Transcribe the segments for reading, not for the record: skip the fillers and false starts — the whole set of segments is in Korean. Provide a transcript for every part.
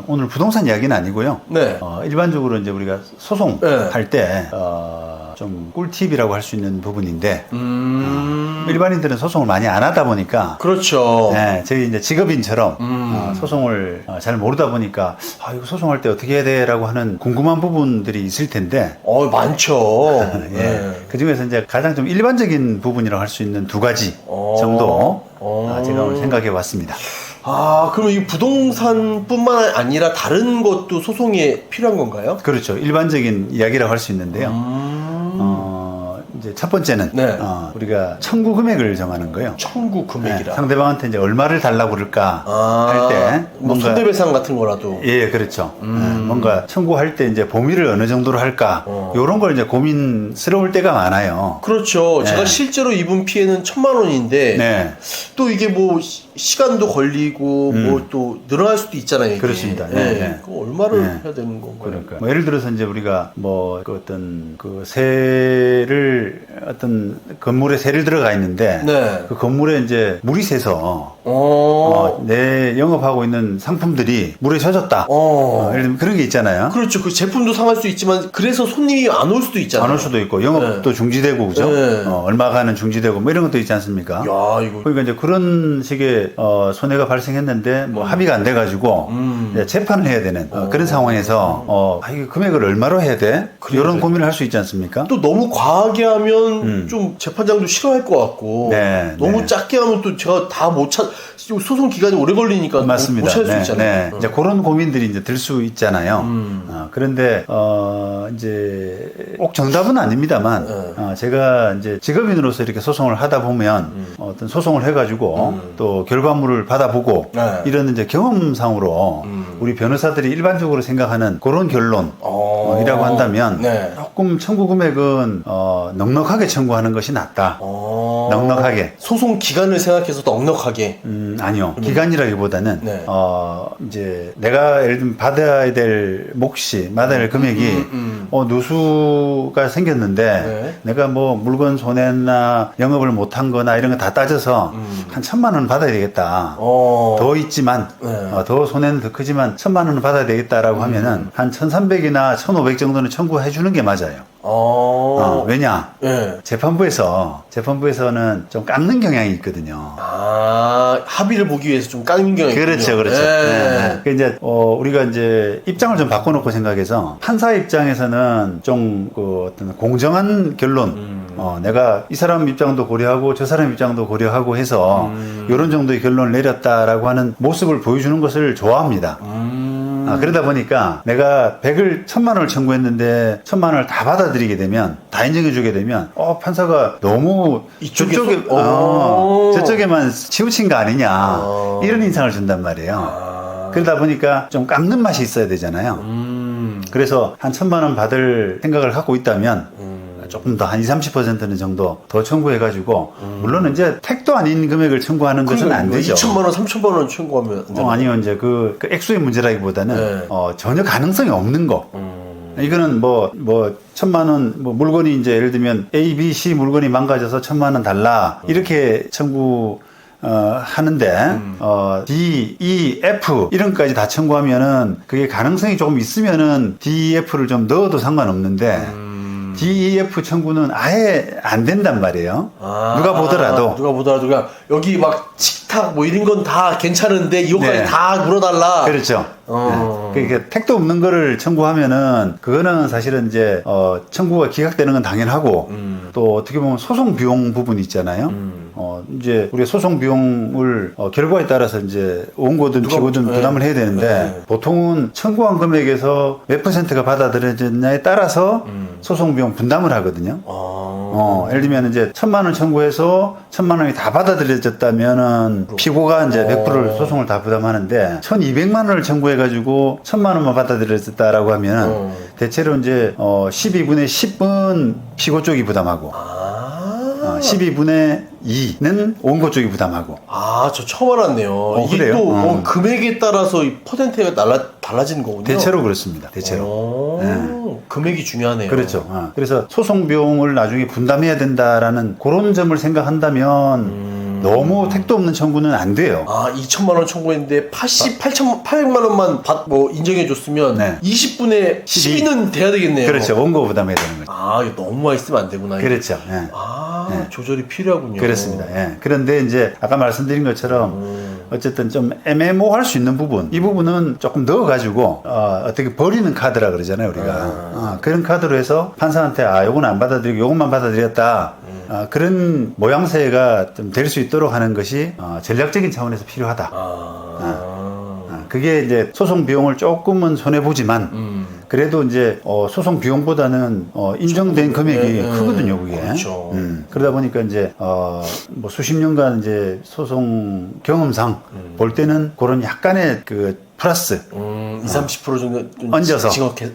오늘 부동산 이야기는 아니고요. 네. 일반적으로 이제 우리가 소송할 때, 좀 꿀팁이라고 할 수 있는 부분인데, 일반인들은 소송을 많이 안 하다 보니까. 그렇죠. 네, 저희 이제 직업인처럼, 소송을 잘 모르다 보니까, 이거 소송할 때 어떻게 해야 돼? 라고 하는 궁금한 부분들이 있을 텐데. 많죠. 예. 네. 그 중에서 이제 가장 좀 일반적인 부분이라고 할 수 있는 두 가지 정도, 제가 오늘 생각해 봤습니다. 그럼 이 부동산뿐만 아니라 다른 것도 소송에 필요한 건가요? 그렇죠. 일반적인 이야기라고 할 수 있는데요. 이제 첫 번째는 네. 우리가 청구 금액을 정하는 거예요. 청구 금액이라. 네, 상대방한테 이제 얼마를 달라고 그럴까 할 때 뭔가 손해배상 같은 거라도. 예, 그렇죠. 뭔가 청구할 때 이제 범위를 어느 정도로 할까 이런 걸 이제 고민스러울 때가 많아요. 그렇죠. 네. 제가 실제로 입은 피해는 1,000만 원인데 네. 또 이게 뭐 시간도 걸리고 뭐 또 늘어날 수도 있잖아요. 이게. 그렇습니다. 네. 네. 그거 얼마를 네. 해야 되는 건가요? 그러니까 뭐 예를 들어서 이제 우리가 뭐 어떤 세를 어떤 건물에 세를 들어가 있는데 네. 그 건물에 이제 물이 새서 내 영업하고 있는 상품들이 물에 젖었다. 예를 들면 그런 게 있잖아요. 그렇죠. 그 제품도 상할 수 있지만 그래서 손님이 안 올 수도 있잖아요. 안 올 수도 있고 영업도 중지되고 그죠? 네. 얼마가는 중지되고 뭐 이런 것도 있지 않습니까? 야, 이거. 그러니까 이제 그런 식의 손해가 발생했는데 뭐 합의가 안 돼가지고 이제 재판을 해야 되는 그런 상황에서 이거 금액을 얼마로 해야 돼? 이런 고민을 할 수 있지 않습니까? 또 너무 과하게 하면 좀 재판장도 싫어할 것 같고 네, 너무 네. 작게 하면 또 제가 다 못 찾 소송 기간이 오래 걸리니까 맞습니다. 못 찾을 수 네, 있잖아요. 네. 이제 그런 고민들이 이제 들 수 있잖아요. 그런데 이제 꼭 정답은 아닙니다만 제가 이제 직업인으로서 이렇게 소송을 하다 보면 어떤 소송을 해가지고 또 결과물을 받아보고 네. 이런 이제 경험상으로 우리 변호사들이 일반적으로 생각하는 그런 결론이라고 한다면 네. 조금 청구 금액은 넉넉하게 청구하는 것이 낫다. 넉넉하게. 소송 기간을 생각해서 넉넉하게. 아니요. 기간이라기보다는, 네. 이제 내가 예를 들면 받아야 될 몫이, 받아야 될 금액이, 누수가 생겼는데, 네. 내가 뭐 물건 손해나 영업을 못한 거나 이런 거 다 따져서 한 1,000만 원 받아야 되겠다. 더 있지만, 네. 더 손해는 더 크지만 1,000만 원은 받아야 되겠다라고 하면은 한 1,300이나 1,500 정도는 청구해 주는 게 맞아요. 왜냐? 네. 재판부에서는 좀 깎는 경향이 있거든요. 합의를 보기 위해서 좀 깎는 경향이 그렇죠, 있군요. 그렇죠. 네. 그 이제 우리가 이제 입장을 좀 바꿔놓고 생각해서 판사 입장에서는 좀 어떤 공정한 결론, 내가 이 사람 입장도 고려하고 저 사람 입장도 고려하고 해서 이런 정도의 결론을 내렸다라고 하는 모습을 보여주는 것을 좋아합니다. 그러다 보니까 내가 100을 1,000만 원을 청구했는데 1,000만 원을 다 받아들이게 되면 다 인정해주게 되면 판사가 너무 이쪽에 저쪽에만 치우친 거 아니냐 이런 인상을 준단 말이에요. 그러다 보니까 좀 깎는 맛이 있어야 되잖아요. 그래서 한 1,000만 원 받을 생각을 갖고 있다면 조금 더 한 20-30%는 정도 더 청구해가지고 물론 이제 택도 아닌 금액을 청구하는 것은 안 되죠. 2,000만 원, 3,000만 원 청구하면 안 되나요? 아니요, 이제 그 액수의 문제라기보다는 네. 전혀 가능성이 없는 거. 이거는 1,000만 원 물건이 이제 예를 들면 A, B, C 물건이 망가져서 1,000만 원 달라 이렇게 청구 하는데 D, E, F 이런 것까지 다 청구하면은 그게 가능성이 조금 있으면은 D, E, F를 좀 넣어도 상관없는데 D, E, F 청구는 아예 안 된단 말이에요. 누가 보더라도 그냥 여기 막 식탁 뭐 이런 건 다 괜찮은데 이거까지 네. 다 물어달라. 그렇죠. 그러니까 택도 없는 거를 청구하면은 그거는 사실은 이제 청구가 기각되는 건 당연하고 또 어떻게 보면 소송 비용 부분이 있잖아요. 이제 우리가 소송 비용을 결과에 따라서 이제 원고든 피고든 부담을 해야 되는데 보통은 청구한 금액에서 몇 %가 받아들여졌냐에 따라서 소송 비용 분담을 하거든요. 예를 들면 이제 1,000만 원 청구해서 1,000만 원이 다 받아들여졌다면은 피고가 이제 100%를 소송을 다 부담하는데 1,200만 원을 청구해가지고 1,000만 원만 받아들여졌다라고 하면 대체로 이제 12분의 10은 피고 쪽이 부담하고 12분의 2는 원고 쪽이 부담하고. 저 처음 알았네요. 이게 그래요? 또 금액에 따라서 이 퍼센트가 달라지는 거군요. 대체로 그렇습니다. 대체로. 금액이 중요하네요. 그렇죠. 그래서 소송 비용을 나중에 분담해야 된다라는 그런 점을 생각한다면 너무 택도 없는 청구는 안 돼요. 아, 2천만 원 청구했는데 800만 원만 인정해줬으면 네. 20분에 12는 돼야 되겠네요. 그렇죠. 원고 부담해야 되는 거죠. 아, 이거 너무 많이 쓰면 안 되구나. 그렇죠. 예. 아, 조절이 필요하군요. 그렇습니다. 예. 그런데 이제 아까 말씀드린 것처럼 어쨌든 좀 애매모호할 수 있는 부분, 이 부분은 조금 넣어가지고 어떻게 버리는 카드라 그러잖아요, 우리가. 그런 카드로 해서 판사한테 요건 안 받아들이고 요것만 받아들였다. 그런 모양새가 좀 될 수 있도록 하는 것이 전략적인 차원에서 필요하다. 그게 이제 소송 비용을 조금은 손해 보지만 그래도 이제 소송 비용보다는 인정된 금액이 크거든요, 그게. 그렇죠. 그러다 보니까 이제 뭐 수십 년간 이제 소송 경험상 볼 때는 그런 약간의 그 플러스 20, 30% 정도 좀 얹어서 징역해.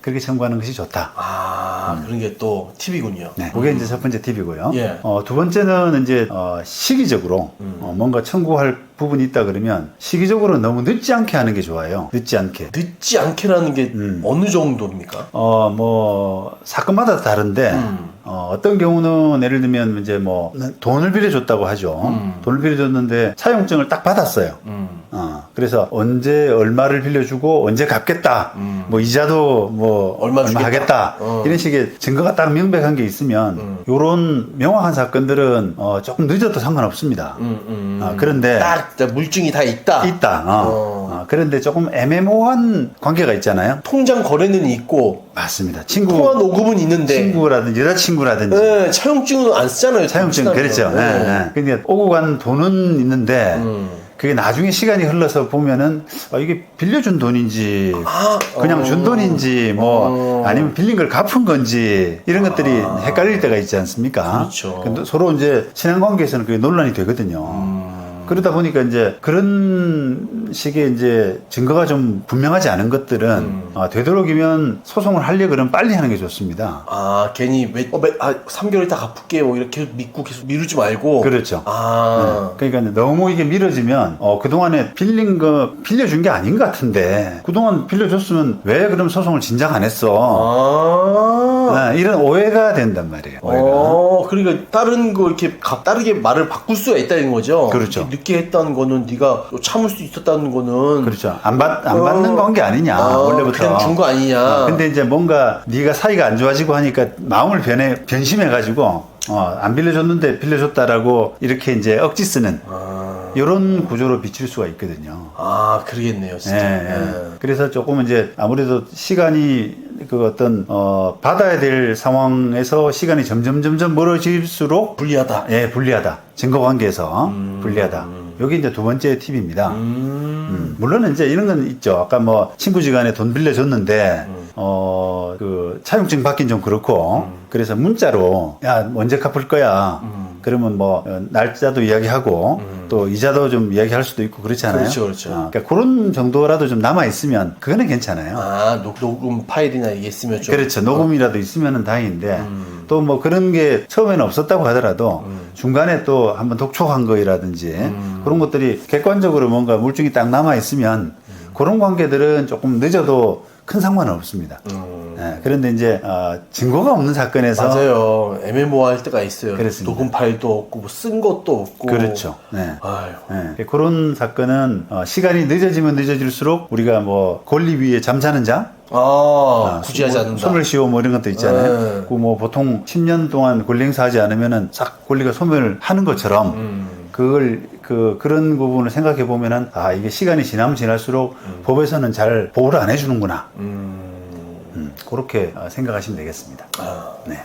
그렇게 청구하는 것이 좋다. 그런 게 또 팁이군요. 네, 그게 이제 첫 번째 팁이고요. 예. 두 번째는 이제 시기적으로 뭔가 청구할 부분이 있다 그러면 시기적으로 너무 늦지 않게 하는 게 좋아요. 늦지 않게. 늦지 않게라는 게 어느 정도입니까? 뭐 사건마다 다른데 어떤 경우는 예를 들면 이제 뭐 돈을 빌려줬다고 하죠. 돈을 빌려줬는데 차용증을 딱 받았어요. 그래서 언제 얼마를 빌려주고 언제 갚겠다. 뭐 이자도 뭐 얼마 주겠다. 하겠다. 이런 식의 증거가 딱 명백한 게 있으면 요런 명확한 사건들은 조금 늦어도 상관없습니다. 그런데 딱 물증이 다 있다. 그런데 조금 애매모호한 관계가 있잖아요. 통장 거래는 있고 맞습니다. 통화 녹음은 있는데 친구라든지 여자친구라든지 네, 차용증은 안 쓰잖아요. 차용증 그렇죠. 그러니까 오고 간 돈은 있는데 그게 나중에 시간이 흘러서 보면은 이게 빌려준 돈인지 그냥 준 돈인지 뭐 아니면 빌린 걸 갚은 건지 이런 것들이 헷갈릴 때가 있지 않습니까? 그렇죠. 근데 서로 이제 친한 관계에서는 그게 논란이 되거든요. 그러다 보니까 이제 그런 식의 이제 증거가 좀 분명하지 않은 것들은 되도록이면 소송을 하려 그러면 빨리 하는 게 좋습니다. 괜히 3개월 있다 갚을게 뭐 이렇게 믿고 계속 미루지 말고. 그렇죠. 그러니까 너무 이게 미뤄지면 그동안에 빌려준 게 아닌 것 같은데 그동안 빌려줬으면 왜 그럼 소송을 진작 안 했어? 이런 오해가 된단 말이에요. 그러니까 다른 거 이렇게 다르게 말을 바꿀 수가 있다는 거죠. 그렇죠. 늦게 했다는 거는 네가 참을 수 있었다는 거는 그렇죠. 안 받는 관계 아니냐 원래부터. 그냥 준 거 아니냐. 근데 이제 뭔가 네가 사이가 안 좋아지고 하니까 마음을 변심해가지고 안 빌려줬는데 빌려줬다라고 이렇게 이제 억지 쓰는 이런 구조로 비칠 수가 있거든요. 그러겠네요, 진짜. 그래서 조금 이제 아무래도 시간이 그 어떤 받아야 될 상황에서 시간이 점점 멀어질수록 불리하다. 불리하다. 증거 관계에서 불리하다. 여기 이제 두 번째 팁입니다. 물론 이제 이런 건 있죠. 아까 뭐 친구지간에 돈 빌려줬는데 그 차용증 받긴 좀 그렇고 그래서 문자로 야 언제 갚을 거야. 그러면 뭐 날짜도 이야기하고 또 이자도 좀 이야기할 수도 있고 그렇잖아요. 그렇죠. 그러니까 그런 정도라도 좀 남아 있으면 그거는 괜찮아요. 녹음 파일이나 이게 있으면 좀. 그렇죠. 녹음이라도 있으면은 다행인데 또 뭐 그런 게 처음에는 없었다고 하더라도 중간에 또 한번 독촉한 거라든지 그런 것들이 객관적으로 뭔가 물증이 딱 남아 있으면 그런 관계들은 조금 늦어도 큰 상관은 없습니다. 그런데 이제 증거가 없는 사건에서 맞아요. 애매모호할 때가 있어요. 그렇습니다. 녹음 파일도 없고 뭐 쓴 것도 없고. 그렇죠. 그런 사건은 시간이 늦어지면 늦어질수록 우리가 뭐 권리 위에 잠자는 자 굳이 하지 않는다. 소멸 시효 뭐 이런 것도 있잖아요. 그 뭐 보통 10년 동안 권리 행사하지 않으면은 싹 권리가 소멸하는 것처럼 그런 부분을 생각해 보면은 이게 시간이 지나면 지날수록 법에서는 잘 보호를 안 해주는구나. 그렇게 생각하시면 되겠습니다. 네.